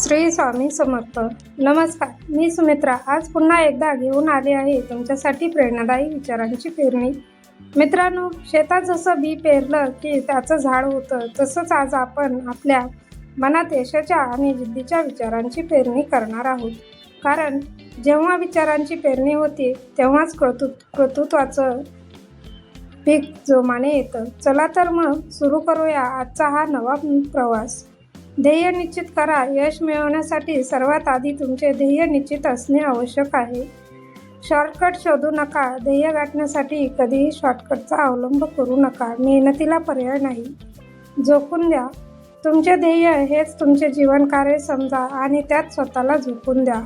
श्री स्वामी समर्थ. नमस्कार, मी सुमित्रा आज पुन्हा एकदा घेऊन आले आहे तुमच्यासाठी प्रेरणादायी विचारांची पेरणी. मित्रांनो, शेतात जसं बी पेरलं की त्याचं झाड होतं, तसंच आज आपण आपल्या मनात यशाच्या आणि जिद्दीच्या विचारांची पेरणी करणार आहोत. कारण जेव्हा विचारांची पेरणी होते तेव्हाच कर्तृत्वाचं पीक जोमाने येतं. चला तर मग सुरू करूया आजचा हा नवा प्रवास. ध्येय निश्चित करा. यश मिळवण्यासाठी सर्वात आधी तुमचे ध्येय निश्चित असणे आवश्यक आहे. शॉर्टकट शोधू नका. ध्येय गाठण्यासाठी कधीही शॉर्टकटचा अवलंब करू नका. मेहनतीला पर्याय नाही. झोकून द्या. तुमचे ध्येय हेच तुमचे जीवन कार्य समजा आणि त्यात स्वतःला झोकून द्या.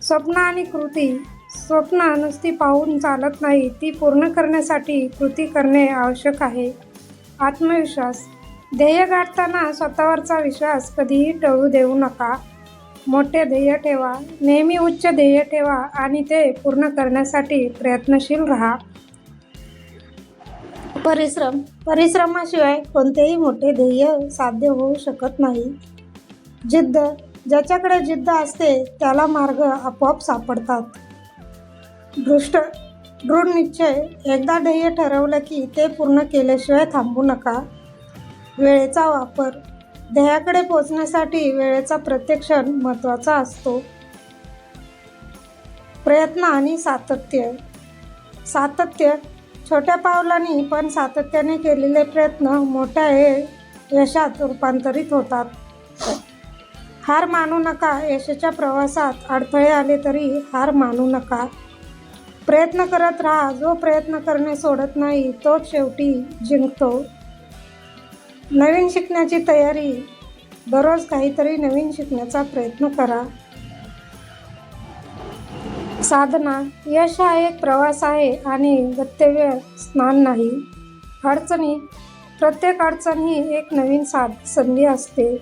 स्वप्न आणि कृती. स्वप्न नुसती पाहून चालत नाही, ती पूर्ण करण्यासाठी कृती करणे आवश्यक आहे. आत्मविश्वास. ध्येय गाठताना स्वतःवरचा विश्वास कधीही टळू देऊ नका. मोठे ध्येय ठेवा. नेहमी उच्च ध्येय ठेवा आणि ते पूर्ण करण्यासाठी प्रयत्नशील राहा. परिश्रम. परिश्रमाशिवाय कोणतेही मोठे ध्येय साध्य होऊ शकत नाही. जिद्द. ज्याच्याकडे जिद्द असते त्याला मार्ग आपोआप सापडतात. दृढ निश्चय. एकदा ध्येय ठरवलं की ते पूर्ण केल्याशिवाय थांबू नका. वेळेचा वापर. ध्येयाकडे पोहोचण्यासाठी वेळेचा प्रत्येक क्षण महत्त्वाचा असतो. प्रयत्न आणि सातत्य. सातत्य. छोट्या पावलांनी पण सातत्याने केलेले प्रयत्न मोठ्या यशात रूपांतरित होतात. हार मानू नका. यशाच्या प्रवासात अडथळे आले तरी हार मानू नका. प्रयत्न करत राहा. जो प्रयत्न करणे सोडत नाही तोच शेवटी जिंकतो. नवीन शिकण्याची तयारी. दररोज काहीतरी नवीन शिकण्याचा प्रयत्न करा. साधना. यश हा एक प्रवास आहे आणि गंतव्य स्थान नाही. अडचणी. प्रत्येक अडचण ही एक नवीन संधी असते.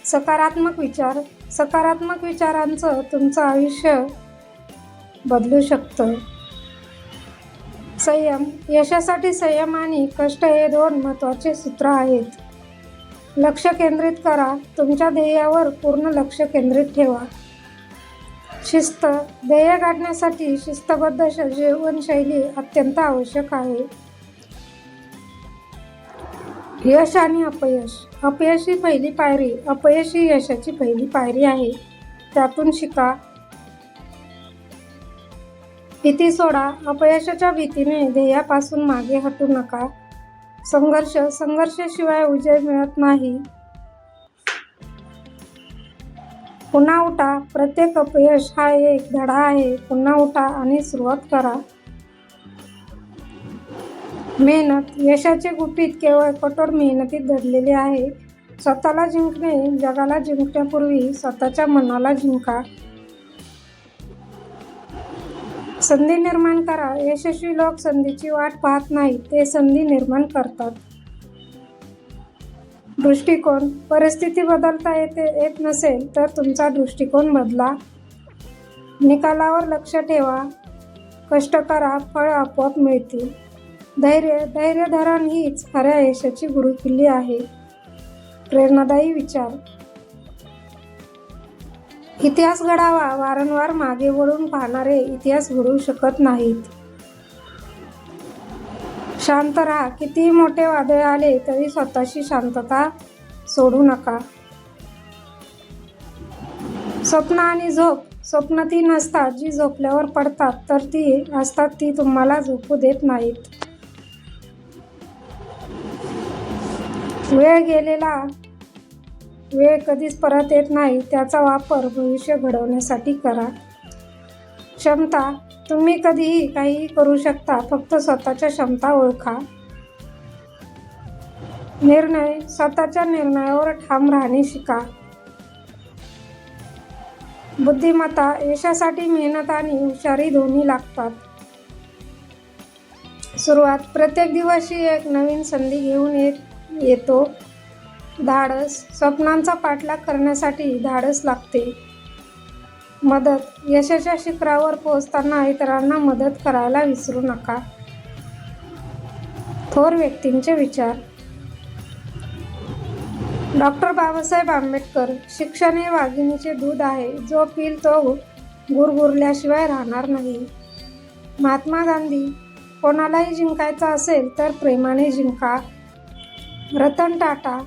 सकारात्मक विचार. सकारात्मक विचारांचं तुमचं आयुष्य बदलू शकतं. संयम. यशासाठी संयम आणि कष्ट हे दोन महत्त्वाचे सूत्र आहेत. लक्ष केंद्रित करा. तुमच्या ध्येयावर पूर्ण लक्ष केंद्रित ठेवा. शिस्त. ध्येय गाठण्यासाठी शिस्तबद्ध जीवनशैली अत्यंत आवश्यक आहे. यश आणि अपयश. अपयश ही पहिली पायरी. अपयश ही यशाची पहिली पायरी आहे. त्यातून शिका. भीती सोडा. अपयशाच्या भीतीने ध्येयापासून मागे हटू नका. संघर्ष. संघर्षाशिवाय विजय मिळत नाही. पुन्हा उठा. प्रत्येक अपयश हा एक धडा आहे. पुन्हा उठा आणि सुरुवात करा. मेहनत. यशाचे गुपित केवळ कठोर मेहनतीत दडलेले आहे. स्वतःला जिंकणे. जगाला जिंकण्यापूर्वी स्वतःच्या मनाला जिंका. संधी निर्माण करा. यशस्वी लोक संधीची वाट पाहत नाहीत, ते संधी निर्माण करतात. दृष्टिकोन. परिस्थिती बदलता येत नसेल तर तुमचा दृष्टिकोन बदला. निकालावर लक्ष ठेवा. कष्ट करा. फळ आपोआप मिळतील. धैर्य धरण हीच खऱ्या यशाची गुरुकिल्ली आहे. प्रेरणादायी विचार. इतिहास घडावा. वारंवार मागे वळून पाहणारे इतिहास घडवू शकत नाहीत. शांत राहा. कितीही मोठे वादळ आले तरी स्वतःची शांतता सोडू नका. स्वप्न आणि झोप. स्वप्न ती नसतात जी झोपल्यावर पडतात, तर ती असतात ती तुम्हाला झोपू देत नाहीत. वेळ कधीच परत येत नाही. त्याचा वापर भविष्य घडवण्यासाठी करा. क्षमता. तुम्ही कधीही काहीही करू शकता. फक्त स्वतःच्या क्षमता ओळखा. निर्णय. स्वतःच्या निर्णयावर ठाम राहणे शिका. बुद्धिमत्ता. यशासाठी मेहनत आणि हुशारी दोन्ही लागतात. सुरुवात. प्रत्येक दिवशी एक नवीन संधी घेऊन येतो. धाडस. स्वप्नांचा पाठलाग करण्यासाठी धाडस लागते. मदत. यशाच्या शिखरावर पोहोचताना इतरांना मदत करायला विसरू नका. थोर व्यक्तींचे विचार. डॉक्टर बाबासाहेब आंबेडकर. शिक्षण हे वाघिणीचे दूध आहे, जो पिल तो गुरगुरल्याशिवाय राहणार नाही. महात्मा गांधी. कोणालाही जिंकायचं असेल तर प्रेमाने जिंका. रतन टाटा.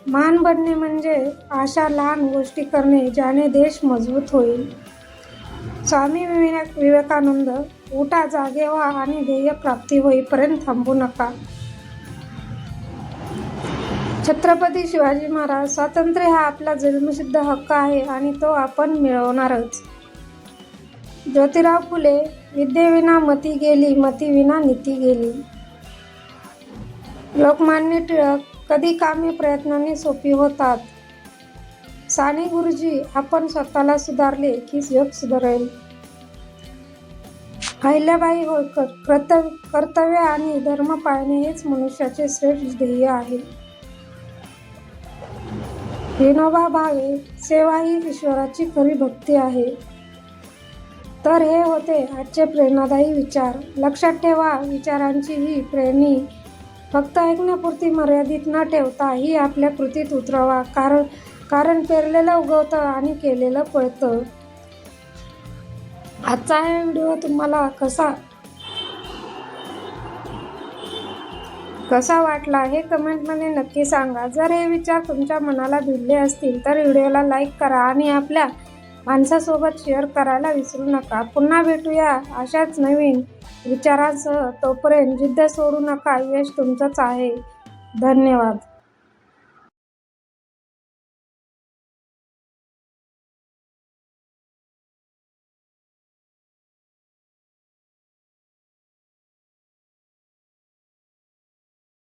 महान बनणे म्हणजे अशा लहान गोष्टी करणे ज्याने देश मजबूत होईल. स्वामी विवेकानंद. उठा, जागे व्हा आणि ध्येय प्राप्ती होईपर्यंत थांबू नका. छत्रपती शिवाजी महाराज. स्वातंत्र्य हा आपला जन्मसिद्ध हक्क आहे आणि तो आपण मिळवणारच. ज्योतिराव फुले. विद्येविना मती गेली, मतीविना नीती गेली. लोकमान्य टिळक. कधी कामे प्रयत्नाने सोपी होतात. साने गुरुजी. आपण स्वतःला सुधारले की जग सुधारेल. अहिल्याबाई होळकर. कर्तव्य आणि धर्म पाळणे हेच मनुष्याचे श्रेष्ठ ध्येय आहे. विनोबा भावे. सेवा ही ईश्वराची खरी भक्ती आहे. तर हे होते आजचे प्रेरणादायी विचार. लक्षात ठेवा, विचारांची ही प्रेरणी फक्त ऐकण्यापुरती मर्यादित न ठेवता ही आपल्या कृतीत उतरवा. कारण पेरलेलं उगवतं आणि केलेलं फळतं. आजचा हा व्हिडिओ तुम्हाला कसा वाटला हे कमेंटमध्ये नक्की सांगा. जर हे विचार तुमच्या मनाला भिडले असतील तर व्हिडिओला लाईक करा आणि आपल्या माणसासोबत शेअर करायला विसरू नका. पुन्हा भेटूया अशाच नवीन विचारांसह. तोपर्यंत जिद्द सोडू नका. यश तुमचंच आहे. धन्यवाद.